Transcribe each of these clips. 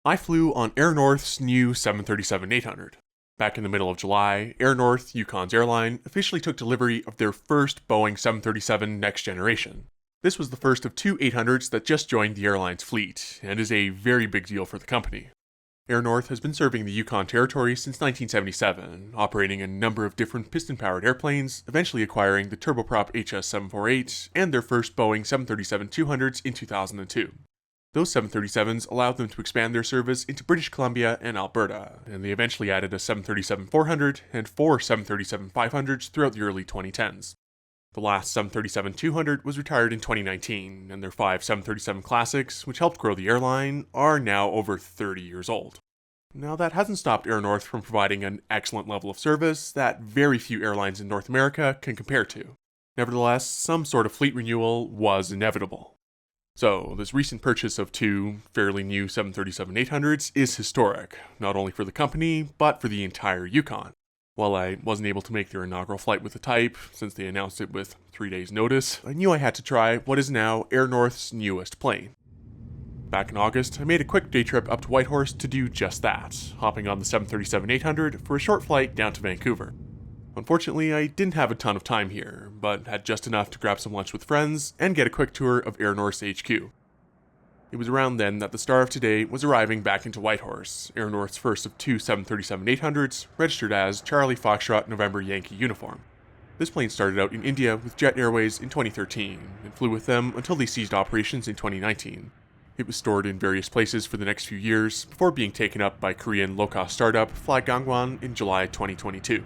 I flew on Air North's new 737-800. Back in the middle of July, Air North, Yukon's airline, officially took delivery of their first Boeing 737 Next Generation. This was the first of two 800s that just joined the airline's fleet, and is a very big deal for the company. Air North has been serving the Yukon Territory since 1977, operating a number of different piston-powered airplanes, eventually acquiring the turboprop HS-748 and their first Boeing 737-200s in 2002. Those 737s allowed them to expand their service into British Columbia and Alberta, and they eventually added a 737-400 and four 737-500s throughout the early 2010s. The last 737-200 was retired in 2019, and their five 737 Classics, which helped grow the airline, are now over 30 years old. Now, that hasn't stopped Air North from providing an excellent level of service that very few airlines in North America can compare to. Nevertheless, some sort of fleet renewal was inevitable. So, this recent purchase of two fairly new 737-800s is historic, not only for the company, but for the entire Yukon. While I wasn't able to make their inaugural flight with the type, since they announced it with 3 days' notice, I knew I had to try what is now Air North's newest plane. Back in August, I made a quick day trip up to Whitehorse to do just that, hopping on the 737-800 for a short flight down to Vancouver. Unfortunately, I didn't have a ton of time here, but had just enough to grab some lunch with friends and get a quick tour of Air North's HQ. It was around then that the star of today was arriving back into Whitehorse, Air North's first of two 737-800s, registered as Charlie Foxtrot November Yankee uniform. This plane started out in India with Jet Airways in 2013, and flew with them until they ceased operations in 2019. It was stored in various places for the next few years, before being taken up by Korean low-cost startup Fly Gangwon in July 2022.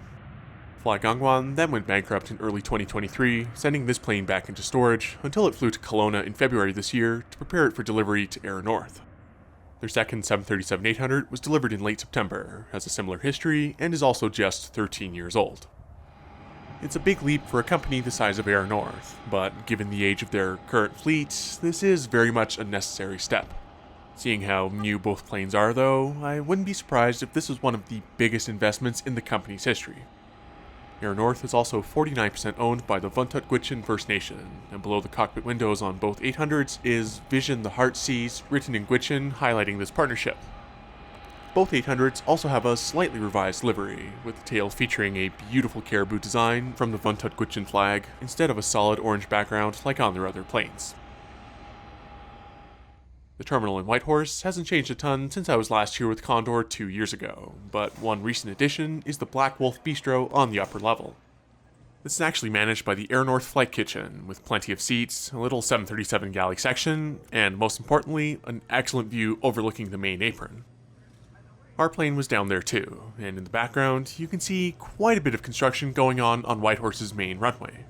Fly Gangwon then went bankrupt in early 2023, sending this plane back into storage until it flew to Kelowna in February this year to prepare it for delivery to Air North. Their second 737-800 was delivered in late September, has a similar history, and is also just 13 years old. It's a big leap for a company the size of Air North, but given the age of their current fleet, this is very much a necessary step. Seeing how new both planes are though, I wouldn't be surprised if this was one of the biggest investments in the company's history. Air North is also 49% owned by the Vuntut Gwitchin First Nation, and below the cockpit windows on both 800s is Vision the Heart Sees, written in Gwitchin, highlighting this partnership. Both 800s also have a slightly revised livery, with the tail featuring a beautiful caribou design from the Vuntut Gwitchin flag, instead of a solid orange background like on their other planes. The terminal in Whitehorse hasn't changed a ton since I was last here with Condor 2 years ago, but one recent addition is the Black Wolf Bistro on the upper level. This is actually managed by the Air North Flight Kitchen, with plenty of seats, a little 737 galley section, and most importantly, an excellent view overlooking the main apron. Our plane was down there too, and in the background, you can see quite a bit of construction going on Whitehorse's main runway.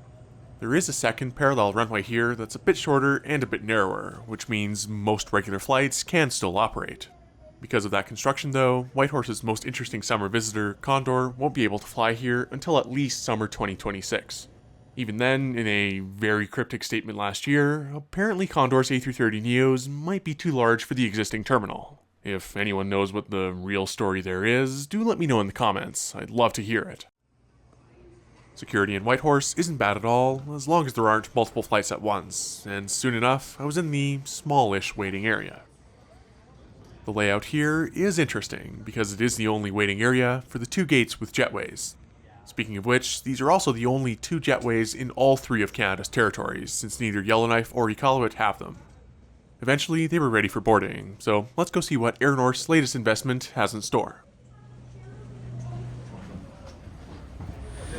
There is a second parallel runway here that's a bit shorter and a bit narrower, which means most regular flights can still operate. Because of that construction though, Whitehorse's most interesting summer visitor, Condor, won't be able to fly here until at least summer 2026. Even then, in a very cryptic statement last year, apparently Condor's A330neos might be too large for the existing terminal. If anyone knows what the real story there is, do let me know in the comments, I'd love to hear it. Security in Whitehorse isn't bad at all, as long as there aren't multiple flights at once, and soon enough, I was in the smallish waiting area. The layout here is interesting, because it is the only waiting area for the two gates with jetways. Speaking of which, these are also the only two jetways in all three of Canada's territories, since neither Yellowknife or Iqaluit have them. Eventually, they were ready for boarding, so let's go see what Air North's latest investment has in store.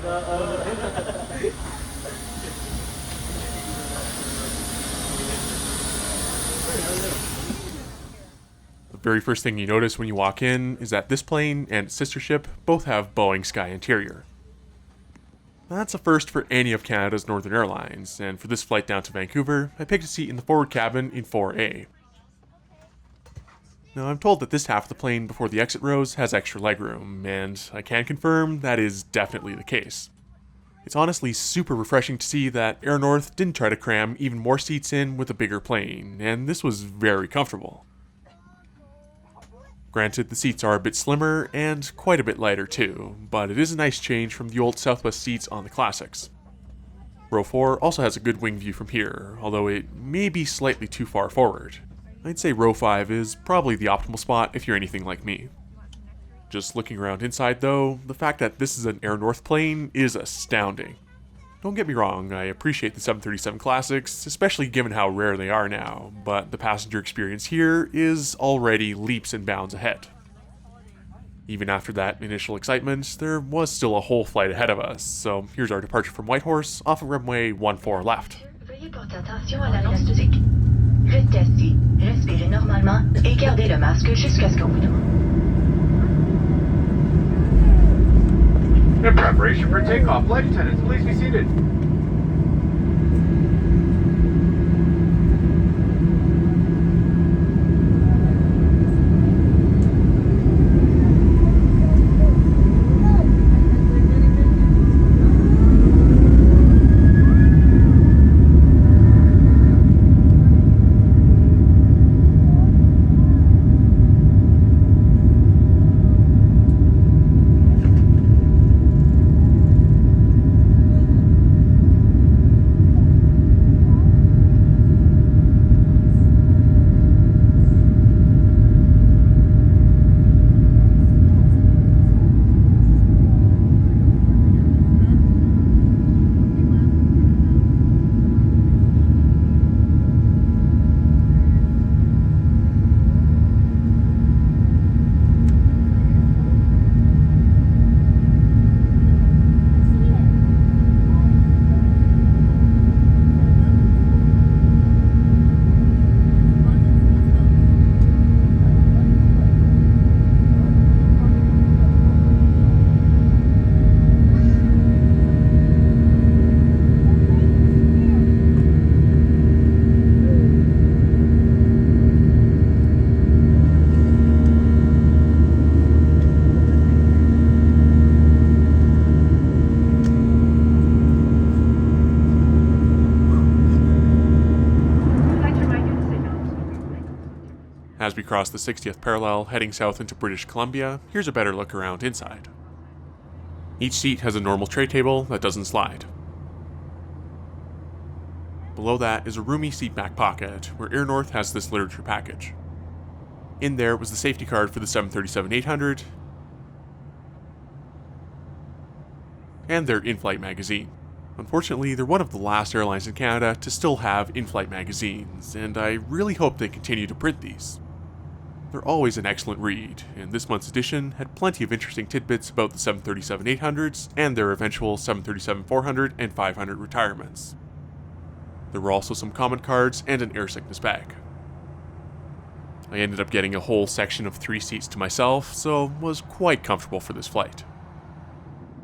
The very first thing you notice when you walk in is that this plane and its sister ship both have Boeing Sky Interior. That's a first for any of Canada's northern airlines, and for this flight down to Vancouver, I picked a seat in the forward cabin in 4A. Now, I'm told that this half of the plane before the exit rows has extra legroom, and I can confirm that is definitely the case. It's honestly super refreshing to see that Air North didn't try to cram even more seats in with a bigger plane, and this was very comfortable. Granted, the seats are a bit slimmer and quite a bit lighter too, but it is a nice change from the old Southwest seats on the Classics. Row 4 also has a good wing view from here, although it may be slightly too far forward. I'd say row 5 is probably the optimal spot if you're anything like me. Just looking around inside though, the fact that this is an Air North plane is astounding. Don't get me wrong, I appreciate the 737 Classics, especially given how rare they are now, but the passenger experience here is already leaps and bounds ahead. Even after that initial excitement, there was still a whole flight ahead of us, so here's our departure from Whitehorse off of runway 14 left. Veuillez porter attention à l'annonce musique. Restez assis, respirez normalement et gardez le masque jusqu'à ce qu'on vous demande. In preparation for takeoff, flight attendants, please be seated. As we cross the 60th parallel heading south into British Columbia, here's a better look around inside. Each seat has a normal tray table that doesn't slide. Below that is a roomy seat back pocket where Air North has this literature package. In there was the safety card for the 737-800 and their in-flight magazine. Unfortunately, they're one of the last airlines in Canada to still have in-flight magazines, and I really hope they continue to print these. They're always an excellent read, and this month's edition had plenty of interesting tidbits about the 737-800s and their eventual 737-400 and 500 retirements. There were also some comment cards and an air sickness bag. I ended up getting a whole section of 3 seats to myself, so was quite comfortable for this flight.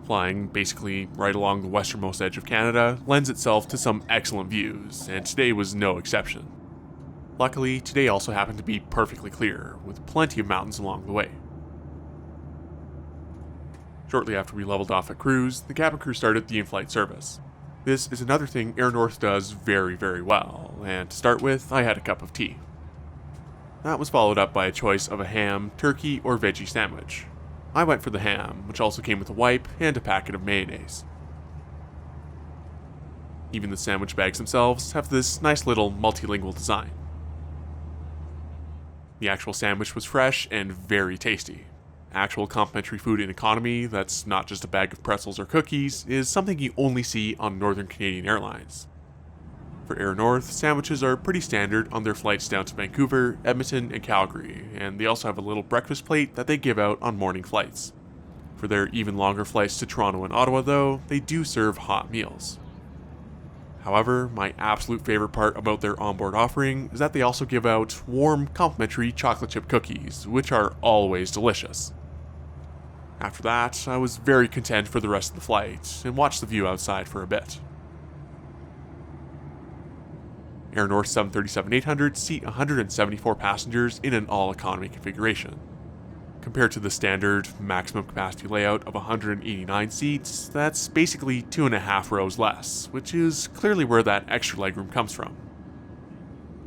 Flying basically right along the westernmost edge of Canada lends itself to some excellent views, and today was no exception. Luckily, today also happened to be perfectly clear, with plenty of mountains along the way. Shortly after we leveled off at cruise, the cabin crew started the in-flight service. This is another thing Air North does very, very well, and to start with, I had a cup of tea. That was followed up by a choice of a ham, turkey, or veggie sandwich. I went for the ham, which also came with a wipe and a packet of mayonnaise. Even the sandwich bags themselves have this nice little multilingual design. The actual sandwich was fresh and very tasty. Actual complimentary food in economy that's not just a bag of pretzels or cookies is something you only see on Northern Canadian Airlines. For Air North, sandwiches are pretty standard on their flights down to Vancouver, Edmonton, and Calgary, and they also have a little breakfast plate that they give out on morning flights. For their even longer flights to Toronto and Ottawa though, they do serve hot meals. However, my absolute favorite part about their onboard offering is that they also give out warm, complimentary chocolate chip cookies, which are always delicious. After that, I was very content for the rest of the flight, and watched the view outside for a bit. Air North 737-800 seat 174 passengers in an all-economy configuration. Compared to the standard maximum capacity layout of 189 seats, that's basically 2.5 rows less, which is clearly where that extra legroom comes from.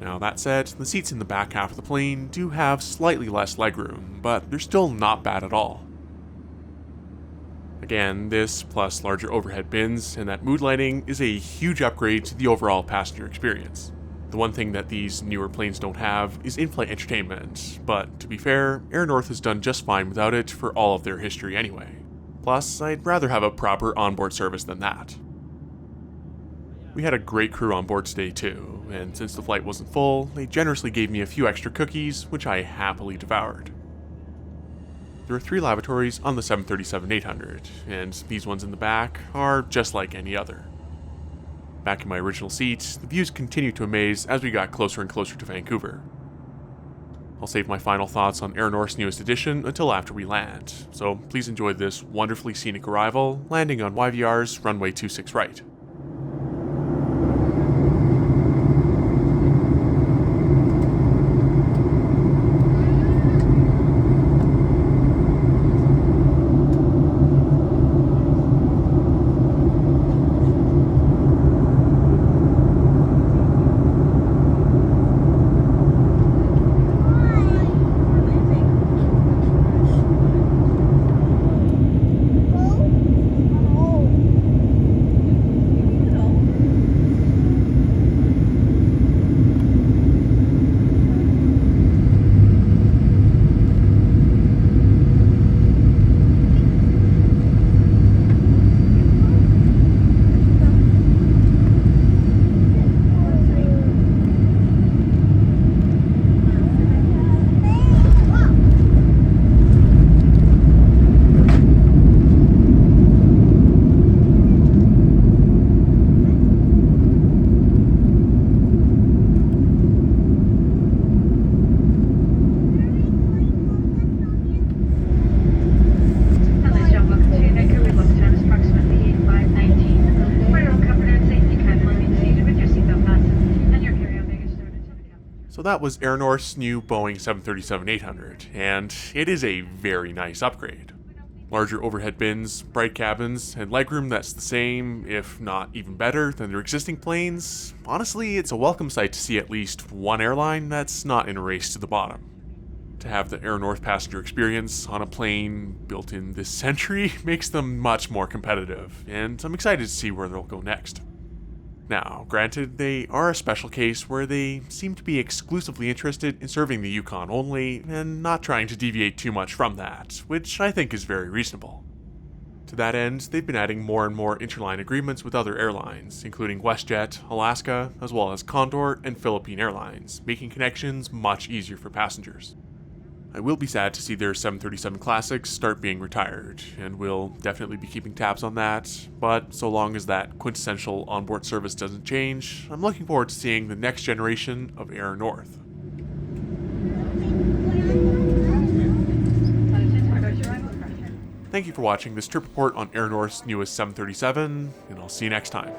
Now that said, the seats in the back half of the plane do have slightly less legroom, but they're still not bad at all. Again, this plus larger overhead bins and that mood lighting is a huge upgrade to the overall passenger experience. The one thing that these newer planes don't have is in-flight entertainment, but to be fair, Air North has done just fine without it for all of their history anyway. Plus, I'd rather have a proper onboard service than that. We had a great crew on board today too, and since the flight wasn't full, they generously gave me a few extra cookies, which I happily devoured. There are 3 lavatories on the 737-800, and these ones in the back are just like any other. Back in my original seat, the views continued to amaze as we got closer and closer to Vancouver. I'll save my final thoughts on Air North's newest edition until after we land, so please enjoy this wonderfully scenic arrival, landing on YVR's runway 26 right. So that was Air North's new Boeing 737-800, and it is a very nice upgrade. Larger overhead bins, bright cabins, and legroom that's the same, if not even better, than their existing planes. Honestly, it's a welcome sight to see at least one airline that's not in a race to the bottom. To have the Air North passenger experience on a plane built in this century makes them much more competitive, and I'm excited to see where they'll go next. Now, granted, they are a special case where they seem to be exclusively interested in serving the Yukon only, and not trying to deviate too much from that, which I think is very reasonable. To that end, they've been adding more and more interline agreements with other airlines, including WestJet, Alaska, as well as Condor and Philippine Airlines, making connections much easier for passengers. I will be sad to see their 737 Classics start being retired, and we'll definitely be keeping tabs on that, but so long as that quintessential onboard service doesn't change, I'm looking forward to seeing the next generation of Air North. Thank you for watching this trip report on Air North's newest 737, and I'll see you next time.